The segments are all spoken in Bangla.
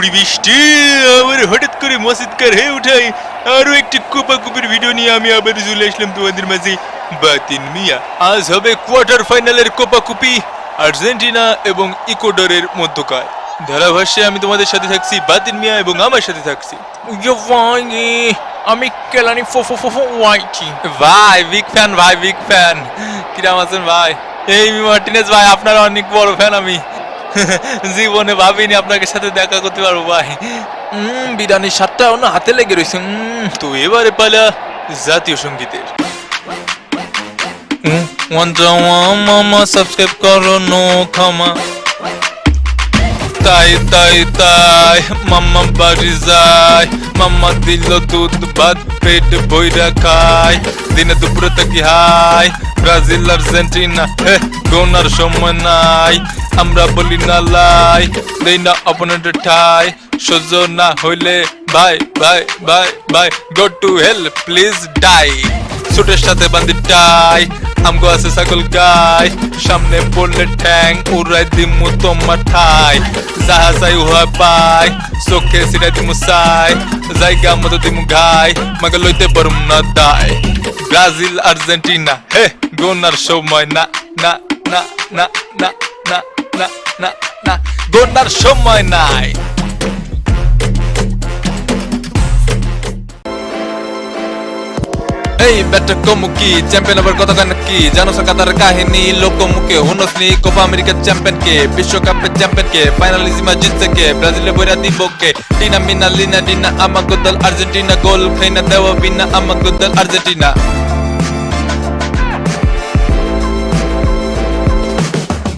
পরিবেশটি আমার হঠাৎ করে মসজিদকার হয়ে উঠাই আরো একটি কোপাকুপির ভিডিও নিয়ে আমি আবার চলে আসলাম তোমাদের মাঝে। বাতিন মিয়া, আজ হবে কোয়ার্টার ফাইনালের কোপাকুপি আর্জেন্টিনা এবং ইকুয়েডরের মধ্যকার। ধারাভাষ্যে আমি তোমাদের সাথে থাকছি বাতিন মিয়া এবং আমার সাথে থাকছি আমি কেলানি ওয়াইটি ভাই। বিগ ফ্যান ভাই, বিগ ফ্যান। কিরাম আছেন ভাই? এই মার্টিনেজ ভাই, আপনার অনেক বড় ফ্যান আমি। জীবনে ভাবিনি আপনাকে সাথে দেখা করতে পারবো ভাই। বিরিয়ানির স্বাদটা অন্য হাতে লেগে রয়েছে। তো এবারে পালা জাতীয় সঙ্গীতের। মামা সাবস্ক্রাইব করো নো ক্ষমা। তাই তাই তাই মাম্মা বাড়ি যায়, মাম্মা দিল দুধ ভাত পেট বইরা খায়, দিনে দুপুরে থাকি হাই ব্রাজিল আর্জেন্টিনা গোনার সময় নাই, আমরা বলি না লাই, দেই না অপোনেন্টের ঠাই, সহ্য না হইলে ভাই ভাই ভাই ভাই go to hell please die. সুটের সাথে বান্ধি টাই, আমগো আছে ছাগল গাই, সামনে পড়লে ঠ্যাং উড়াই দিমু তোমার ঠাই, যাহা চাই উহা পাই, চোখে সিরাই দিমু চাই, জায়গা মতো দিমু ঘাই, মাকে লইতে পারুম না দায়। ব্রাজিল আর্জেন্টিনা হে গোনার সময় না না না না না না না না না গোনার সময় নাই। এই ব্যাটটা কমুকি চ্যাম্পিয়ন আবার কথা কেন কি জানো কাতার কাহিনী লোকমুখে হুনসনি কোপা আমেরিকার চ্যাম্পিয়ন কে, বিশ্বকাপের চ্যাম্পিয়ন কে, ফাইনালিজিমা জিতছে কে, ব্রাজিলে বইরা দিব কে, টিনা মিনা লিনা ডিনা আমাগো দল আর্জেন্টিনা, গোল খাইনা দেওয়া বিনা আমাগো দল আর্জেন্টিনা।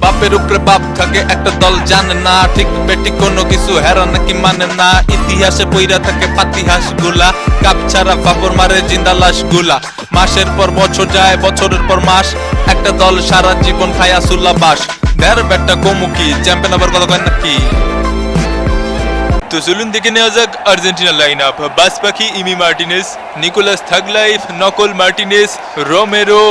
বাপের উপরে বাপ থাকে একটা দল জানে না, ঠিক বেটি কোনো কিছু হেরা নাকি মানে না, ইতিহাসে বইরা থাকে পাতিহাস গুলা, কাপ ছাড়া বাপর মারে জিন্দা লাশ গুলা, মাসের পর বছর যায় বছরের পর মাস, একটা দল সারা জীবন খায়া সুল্লা বাস। দের বেটা কমুকি চ্যাম্পিয়ন আবার কথা কয় নাকি। তো চলুন দেখে নেওয়া যাক আর্জেন্টিনার লাইন আপ। বাস পাখি ইমি মার্টিনেজ, নিকোলাস থাগলাইফ, নকল মার্টিনেজ, রোমেরো,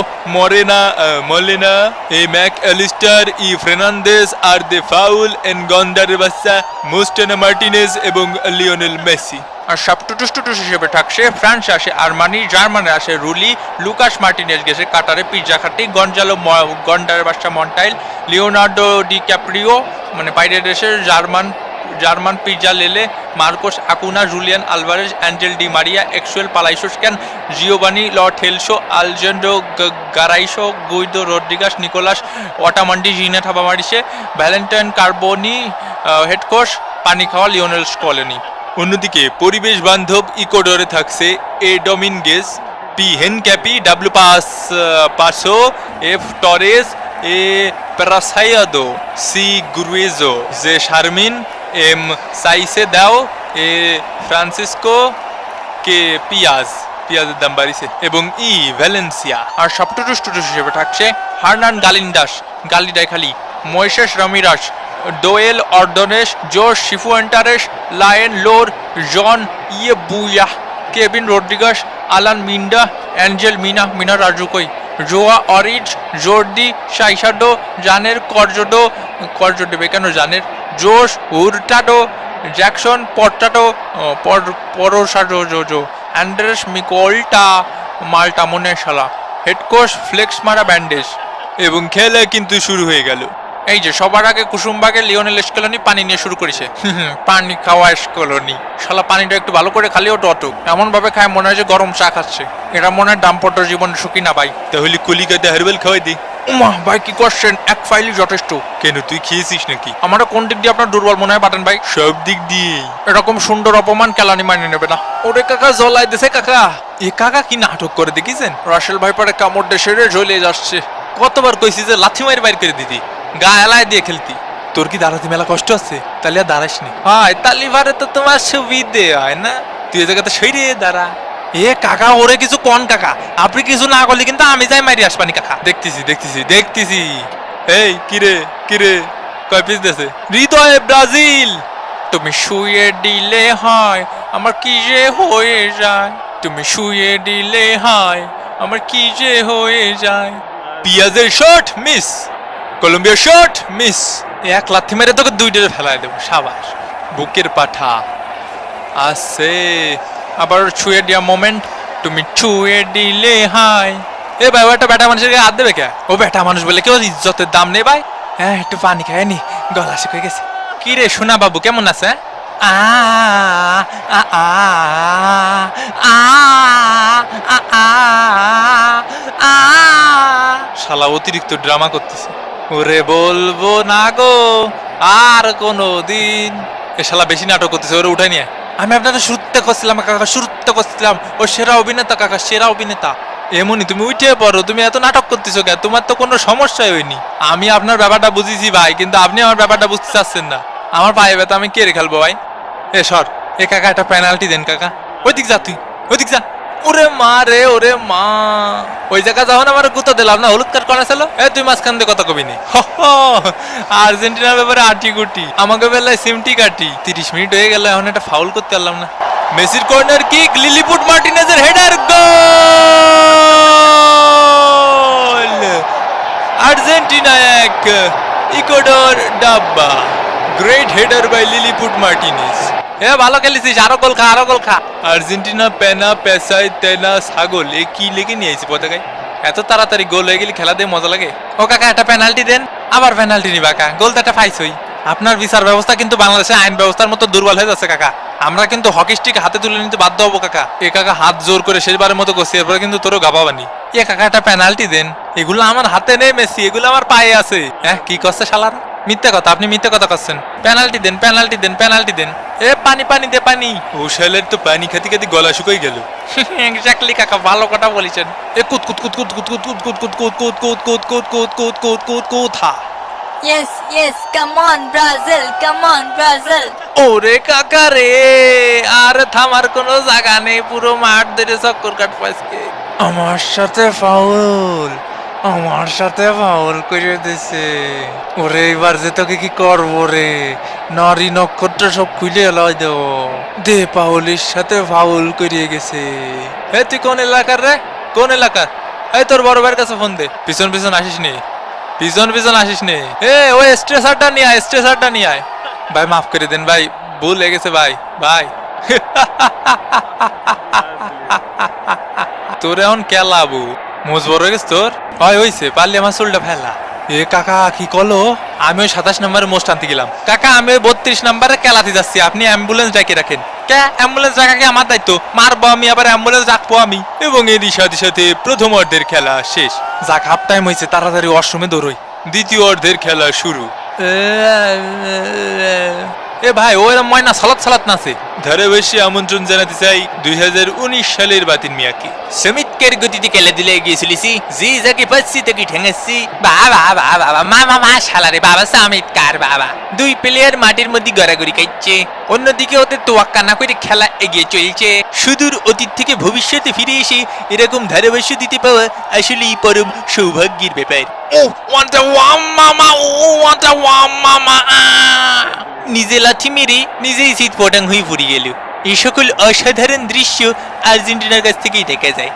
মলেনা, এ ম্যাক অ্যালিস্টার, ই ফের্নান্দেজ, আর দে ফাউল, এন গন্ডারের বাচ্চা, মোস্টেনা মার্টিনেজ এবং লিওনেল মেসি। আর সব টুটুস টুটুস হিসেবে থাকছে ফ্রান্স আসে আরমানি, জার্মানে আসে রুলি, লুকাস মার্টিনেজ গেছে কাটারে পিৎজা খাটি, গঞ্জালো গন্ডারের বাচ্চা মন্টাইল, লিওনার্দো ডি ক্যাপ্রিও মানে বাইরের দেশের German Pezzella, Marcos Acuna, Julian Alvarez, Angel Di Maria, Exequiel Palacios, Giovani Lo Celso, Alejandro Garnacho, Guido Rodriguez, Nicolas Otamendi, জিনা থাবামারিসে, ভ্যালেন্টাইন কার্বোনি, হেডকোশ পানি খাওয়া লিওনেল স্কলেনি। অন্যদিকে পরিবেশ বান্ধব ইকুয়েডরে থাকছে A Dominguez, P Hincapie, W Pacho, F Torres, A Preciado, C Gruezo, J Sarmiento, M Caicedo, A Francisco, কে পিয়াজের দাম বাড়িছে, এবং ই ভ্যালেন্সিয়া। আর সব টুটুস টুটুস হিসেবে থাকছে হার্নান গালিন্ডাস, গালিডাই খালি, ময়েসেস রামিরাস, ডোয়েল অর্ডনেস, জোশ শিফুয়েন্টারেস, লায়েন লোর, জন বুয়া, কেভিন রড্রিগাস, আলান মিন্ডা, অ্যাঞ্জেল মিনা রাজুকই, জোয়া অরিজ, জোর্দি সাইসাডো, জানের করজোডো কেন জানের, জোশ হুরটাডো, জ্যাকসন পরোসাডো, জোজো অ্যান্ড্রেস মিকোল্টা, মাল্টা মনেশালা, হেডকোশ ফ্লেক্স মারা ব্যান্ডেজ। এবং খেলা কিন্তু শুরু হয়ে গেল। এই যে সবার আগে কুসুমবাগে লিওনেল স্কেলনি পানি নিয়ে শুরু করেছে। পানি খাওয়া স্কেলনি শালা, পানিটা একটু ভালো করে খালিও টটক, এমন ভাবে খায় মনে হয় যে গরম চা খাচ্ছে। এটা মনে হয় দাম্পত্য জীবন সুখী না ভাই। তাহলে কলিকাতা হারবেল খাওয়াই দে। উমা ভাই কি করছেন, এক ফাইলই যথেষ্ট। কেন, তুই খেয়েছিস নাকি? আমার কোন দিক দিয়ে আপনার দুর্বল মনে হয় পাঠান ভাই? সব দিক দিয়ে। এরকম সুন্দর অপমান কেলানি মানিয়ে নেবে না। ওরে কাকা জ্বলাই দিছে কাকা। এ কাকা কি নাটক করে দেখেছেন? রাসেল ভাই পারে কামড় দেশে জ্বলে যাচ্ছে। কতবার কইছি যে লাথি মারি বাইর করে দিতি, গা এলায় দিয়ে খেলতি। তোর কি দাঁড়াতে মেলা কষ্ট আছে? তাহলে আর দাঁড়াস নি। হয় তালিবারে তো তোমার সুবিধে হয় না, তুই এ জায়গাতে সইরে দাঁড়া। এ কাকা ওরে কিছু কোন কাকা, আপনি কিছু না করলে কিন্তু আমি যাই মারি আসবানি কাকা। দেখতেছি। এই কিরে কয় পিস দেছে? হৃদয়ে ব্রাজিল। তুমি শুয়ে দিলে হয় আমার কি যে হয়ে যায়, তুমি শুয়ে দিলে হয় আমার কি যে হয়ে যায়। পিয়াজের শট মিস, কলম্বিয়ার শট মিস। এক লাথি মেরে তোকে দুইটা ফেলায় দেবো, সাবাস। বুকের পাঠা আছে, আবার ছুঁয়ে দেওয়া মোমেন্ট, তুমি ছুঁয়ে দিলে হাই। এ ভাই, ও একটা বেটা মানুষের গায়ে হাত দেবে কে? ও বেটা মানুষ বলে কেউ ইজ্জতের দাম নেই ভাই। হ্যাঁ, একটু পানি খায় নি, গলা শুকিয়ে গেছে। কি রে সোনা বাবু, কেমন আছে? আ আ আ আ আ আ। শালা অতিরিক্ত ড্রামা করতেছে। ওরে বলবো না গো আর কোনো দিন। এ শালা বেশি নাটক করতেছে, ওরে উঠাই নিয়ে। আমি আপনাকে শুরুতে করছিলাম কাকা, শুরুতে করছিলাম ও সেরা অভিনেতা কাকা, সেরা অভিনেতা। এমনই তুমি উঠে পড়ো, তুমি এত নাটক করতেছো কেন? তোমার তো কোনো সমস্যাই হয়নি। আমি আপনার ব্যাপারটা বুঝেছি ভাই, কিন্তু আপনি আমার ব্যাপারটা বুঝতে চাচ্ছেন না। আমার পায়ে ব্যথা, আমি কে রে খেলবো ভাই? এ সর, এ কাকা একটা পেনাল্টি দেন কাকা। ওই দিক যা, তুই ওই দিক যা। ওরে মা রে, ওরে মা। ওই জায়গা যখন আমার গুতো দিলাম না, হলুদ কার্ড করা ছিল। এ তুই মাঝখান দিয়ে কথা কবি নি। আর্জেন্টিনার ব্যাপারে আটি গুটি, আমাকে বেলায় সিমটি কাটি। 30 মিনিট হয়ে গেল, এখন একটা ফাউল করতে পারলাম না। মেসির কর্নার কিক, লিলিপুট মার্টিনেজের হেডার, গোল! আর্জেন্টিনা 1, ইকুয়েডর ডাব্বা। Great header by Lilliput Martinez. এ ভালো খেলেছিস, আরো গোল খা, আরো গোল খা। আর্জেন্টিনা পেনা পেসাই তেনা ছাগল, এ কি লেগে নিয়ে আইছি পতাকায়? এত তাড়াতাড়ি গোল হয়ে গেলে খেলা দিয়ে মজা লাগে। ও কাকা একটা পেনাল্টি দেন। আবার পেনাল্টি নিবা কাকা, গোল তো একটা পাইছই। আপনার বিচার ব্যবস্থা কিন্তু বাংলাদেশের আইন ব্যবস্থার মতো দুর্বল হয়ে যাচ্ছে কাকা। আমরা কিন্তু হকি স্টিক হাতে তুলে নিতে বাধ্য হবো কাকা। এ কাকা হাত জোর করে শেষবারের মতো করছি, এরপরে কিন্তু তোরও গাবাবানি। এ কাকা একটা পেনাল্টি দেন। এগুলো আমার হাতে নেই মেসি, এগুলো আমার পায়ে আছে। হ্যাঁ, কি করছে শালারা? মিথ্যা কথা, আপনি মিথ্যা কথা করছেন। পেনাল্টি দেন, পেনাল্টি দেন, পেনাল্টি দেন। এ পানি পানি দে পানি। ও শালের তো পানি খাতি খাতি গলা শুকাই গেল। এক্স্যাক্টলি কাকা, ভালো কথা বলেছেন। এ কুত কুত কুত কুত কুত কুত কুত কুত কুত কুত কুত কুত কুত কুত কুত কুত কুত কুত থা। Yes, yes, come on Brazil, come on Brazil. ওরে কাকা রে, আর থামার কোনো জায়গা নেই, পুরো মাঠ ধরে চক্কর কাটবো আজকে। আমার সাথে ফাউল, আমার সাথে ফাউল করে দিছে। ওরে এবার যে তোকে কি করবো রে, নারী নক্ষত্র সব খুলে এলাই দেব। দে, পাউলের সাথে ফাউল করিয়ে গেছে। এ তুই কোন এলাকার রে, কোন এলাকার? এই তোর বড় ভাইয়ের কাছে ফোন দে। পিছন পিছন আসিস নে, পিছন পিছন আসিস নে। এ ওই স্ট্রেসারটা নিয়ে আয়, স্ট্রেসারটা নিয়ে আয়। ভাই মাফ করে দেন ভাই, ভুল হয়ে গেছে ভাই। ভাই তোর এখন কেলাবু মোজ বড় হয়ে গেছে তোর। হয় হইছে, পারলে আমার চুলটা ফেলা। এ কাকা কি করলো? আমি ওই 27 নম্বরে মোস্ট আনতে গেলাম কাকা। আমি ওই 32 নম্বরে কেলাতে যাচ্ছি, আপনি অ্যাম্বুলেন্স ডাকে রাখেন। কে অ্যাম্বুলেন্স ডাকা আমার দায়িত্ব? মারবো আমি, আবার অ্যাম্বুলেন্স ডাকবো আমি। এবং এরই সাথে সাথে প্রথম অর্ধের খেলা শেষ। যাক, হাফ টাইম হয়েছে, তাড়াতাড়ি ওয়াশরুমে দৌড়ই। দ্বিতীয় অর্ধের খেলা শুরু। এ ভাই, ও এরম ময়না সালাত সালাত নাচে। ধারে বসে আমন্ত্রণ জানাতে চাই 2019 সালের বাতিন মিয়াকে। সমিতকের গতিতে খেলে দিলে গিয়েছিলিসি, জি যাকে পাচ্ছি তাকে ঠেঙাচ্ছি। বাবা বাবা বাবা মা শালারে বাবা সমিতকার বাবা। দুই প্লেয়ার মাটির মধ্যে গড়াগড়ি খাইছে, অন্যদিকে ওদের তোয়াক্কা না করে খেলা এগিয়ে চলছে। সুদূর অতীত থেকে ভবিষ্যতে ফিরে এসে এরকম ধারাভাষ্য দিতে পাওয়া আসলেই পরম সৌভাগ্যের ব্যাপার। ও ওয়ান্টা ওয়াম মামা, ও ওয়ান্টা ওয়াম মামা। নিজে লাথি মেরে নিজেই শীত পটাং হয়ে পড়ে গেল। এই সকল অসাধারণ দৃশ্য আর্জেন্টিনার কাছ থেকেই দেখা যায়।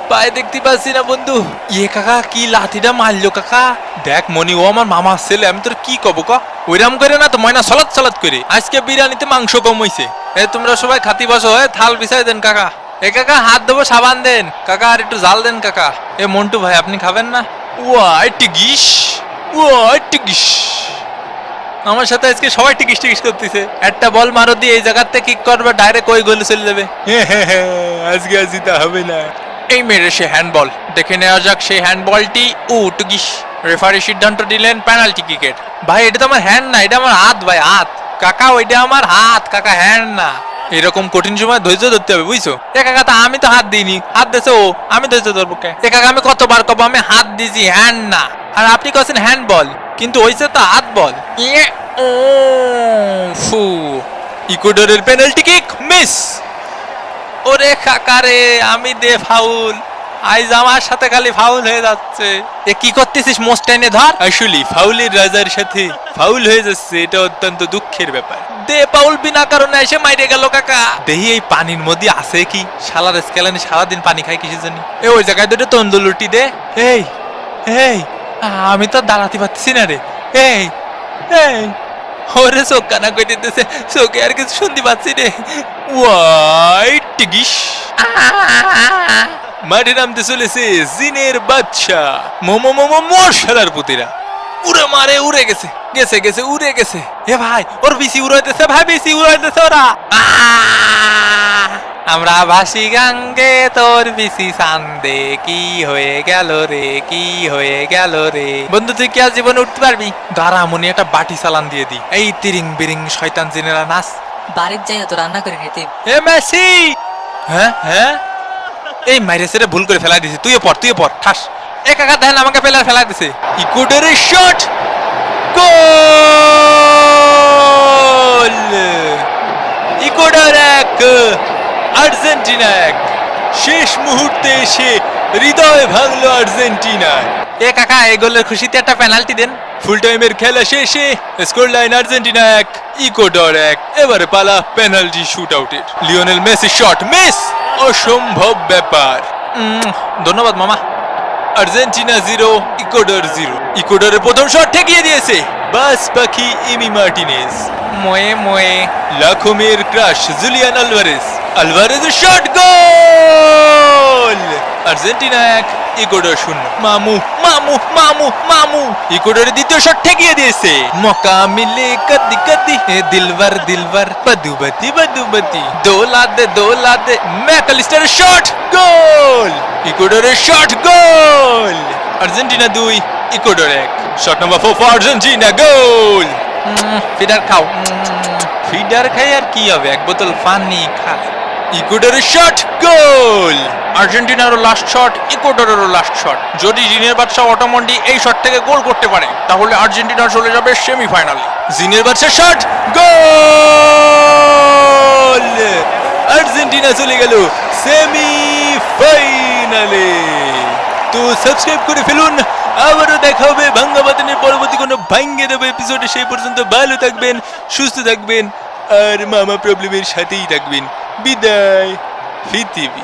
পায়ে দেখতে পাচ্ছি না বন্ধু। ইয়ে কাকা, কি লাঠিটা মারলো কাকা? দেখ মনি, ও আমার মামার ছেলে, আমি তোর কি কব ক? ওইরাম করে না তো, ময়না সালাদ সালাদ করে। আজকে বিরিয়ানিতে মাংস কম হইছে। এ তোমরা সবাই খাতি বসো, থাল বিছাই দেন কাকা। এ কাকা হাত দেবো, সাবান দেন কাকা, আর একটু জাল দেন কাকা। এ মন্টু ভাই, আপনি খাবেন না? ওয়া টিকিস, ওয়া টিকিস। আমার সাথে আজকে সবাই টিকিস টিকিস করতেছে। একটা বল মারো দিয়ে এই জায়গাতে কিক করবে, ডাইরেক্ট ওই গোলে চলে যাবে। আজকে আর জিতা হবে না। এই মেরে সে হ্যান্ডবল, দেখে নেওয়া যাক সেই হ্যান্ডবলটি। ও টুকিস, রেফারি সিদ্ধান্ত দিলেন পেনাল্টি কিকের। ভাই এটা তো আমার হ্যান্ড না, এটা আমার হাত ভাই, হাত কাকা, ওইটা আমার হাত কাকা, হ্যান্ড না। এরকম কঠিন সময় ধৈর্য ধরতে হবে, বুঝছো? এ কাকা, তা আমি তো হাত দিইনি, হাত দিয়েছে ও, আমি ধৈর্য ধরবো কে? এ কাকা, আমি কতবার কব আমি হাত দিয়েছি, হ্যান্ড না। আর আপনি কাছেন হ্যান্ডবল, কিন্তু ওইসে তো হাত বল। ও ফু, ইকুয়েডরের পেনাল্টি কিক মিস। ওরে কাকা রে, আমি দে ফাউল। আইজ আমার সাথে খালি ফাউল হয়ে যাচ্ছে। এ কি করতেছিস? মোস্ট টাইনে ধর। আসলে ফাউলের রাজার সাথে ফাউল হয়ে যাচ্ছে, এটা অত্যন্ত দুঃখের ব্যাপার। দে পাউল, বিনা কারণে এসে মাইরে গেল কাকা। দেহি এই পানির মধ্যে আছে কি? শালার স্কেলানি সারাদিন পানি খাই কিসের জন্য? এ ওই জায়গায় দুটো তন্দুর লুটি দে। এই এই, আমি তো দাঁড়াতে পারতেছি না রে। এই এই ওরে চোখ কানা কই দিতেছে, চোখে আর কিছু শুনতে পাচ্ছি রে। হোয়াইট টিগিস মাঠে নামতে চলেছে জিনের বাচ্চা মোমো মোমো মশলার পুতিরা। উড়ে মারে, উড়ে গেছে গেছে গেছে উড়ে গেছে। হে ভাই, ওর বিসি উড়াইতেছে ভাই, বিসি উড়াইতেছে ওরা। আমরা ভাসি গাঙ্গে তোর বিসি সান্দে, কি হয়ে গেল রে, কি হয়ে গেল রে। বন্ধু তুই কি আজ জীবনে উঠতে পারবি? দাঁড়া মনে একটা বাটি চালান দিয়ে দি। এই তিরিং বিরিং শয়তান জিনেরা নাচ। বাড়ির যাই তো রান্না করে খেতে। এ মেসি, হ্যাঁ হ্যাঁ, এই মাইরে সেটা ভুল করে ফেলাই দিছে। তুইও পড়, তুইও পড়, ঠাস। এক একা দেখেন আমাকে ফেলাই দিছে। ইকুয়েডরের শট, গোল! Ecuador 1 Argentina 1। শেষ মুহূর্তে এসে হৃদয় ভাঙলো আর্জেন্টিনার। এ কাকা, এই গোলের খুশিতে একটা পেনাল্টি দেন। ফুল টাইমের খেলা শেষে স্কোর লাইন আর্জেন্টিনা 1 ইকুয়েডর 1। এবারে পালা পেনাল্টি শুট আউটের। লিওনেল মেসি শট মিস, অসম্ভব ব্যাপার। ধন্যবাদ মামা। Argentina 0 Ecuador 0। ইকুয়েডরের প্রথম শট ঠেকিয়ে দিয়েছে বাস পাখি ইমি মার্টিনেজ। মোয়ে মোয়ে লাখোমের ক্রাশ জুলিয়ান আলভারেজ। আলভারেজের শট, গোল! Argentina 1 Ecuador 0। মামু মামু মামু মামু ইকুয়েডরের দ্বিতীয় শট ঠেকিয়ে দিয়েছে। মকা মিলে কদি কদি এ দিলবার দিলবার বদুবতি বদুবতি দোলা দে ম্যাকালিস্টারের শট, গোল! ইকুয়েডরের shot, goal! Argentina 2 Ecuador 1। Shot number 4 for Argentina, goal! Feeder খাও। ফিডার খাই আর কি হবে, এক বোতল পানি খা। ইকুয়েডরের শট, গোল! আর্জেন্টিনারও লাস্ট শট, ইকুয়েডরেরও লাস্ট শট। যদি জিনের বাদশা অটোমন্ডি এই শট থেকে গোল করতে পারে তাহলে আর্জেন্টিনা চলে যাবে সেমিফাইনালে। জিনের বাদশা শট, গোল! আর্জেন্টিনা চলে গেল সেমিফাইনালে। তো সাবস্ক্রাইব করে ফেলুন। আবারও দেখা হবে ভাঙ্গা বাতানের পরবর্তী কোনো ভাঙ্গে দেবো এপিসোডে। সেই পর্যন্ত ভালো থাকবেন, সুস্থ থাকবেন আর মামা প্রবলেমের সাথেই থাকবেন। বিদায় পৃথিবী।